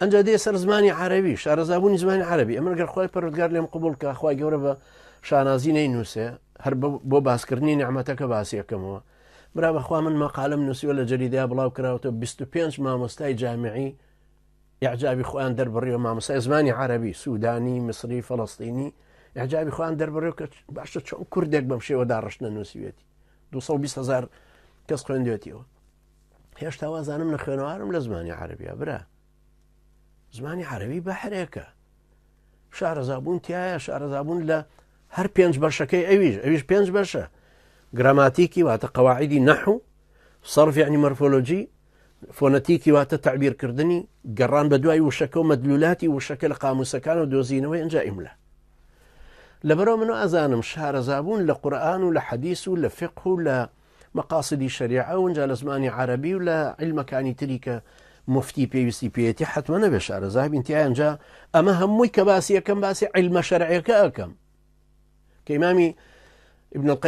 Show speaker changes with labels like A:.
A: ئەنج دێ سەر زمانی عەرەبی شارەزابوونی زمانی عەرەبی ئەمە گەر خۆی پەروەردگار لێم قبوڵ کە خوای گەورە بە شانازی نەینووسێ هەر بۆ باسکردنی نعمەتەکە باسی یەکەمەوە برا بەخوا من مەقالەم نووسیوە لە جەریدەیە بڵاو کراوەتەوە 25 مامۆستای جامعی ئیعجابی خۆیان دەربڕیەوە مامۆستای زمانی عەرەبی سوودانی مصری فەڵەستینی ئیعجابی خۆیان دەربڕیەوە کە باشە چۆن کوردێک بەم شێوەدا ڕشنە نووسیوێتی 220,000 کەس خوێندوێتیەوە هێشتا وازانم لە خوێنەوارم لە زمانی عەرەبیە برا زمانی عەرەبی بەحرێکە شارەزابوون تایە شارەزابوون لە هەر 5 بەشەکەی ئەویش 5 بەشە گراماتیکی واتە قەواعیدی نەحو صرف یعنی مەرفۆلۆجی فۆنەتیکی واتە تعبیرکردنی گەڕان بە دوای وشەکە و مەدلولاتی وشەکە لە قاموسەکان و دۆزینەوەی ئەنجا ئیملا لەبەرەوە منۆ ئەزانم شارەزابوون لە قورئان و لە حەدیث و لە فقه و لە مەقاصدی شەریعە و ئەنجا لە زمانی عەرەبی و لە عیلمەکانی تری کە مفتی پێویستی پێێتی حتممە نەبێ شارەزابین تیا ئەنجا ئەمە هەمووی کە باسی یەکەم باسی عیلمە شەرعیەکە ئەەکەم کە ئیمامی ابن القیم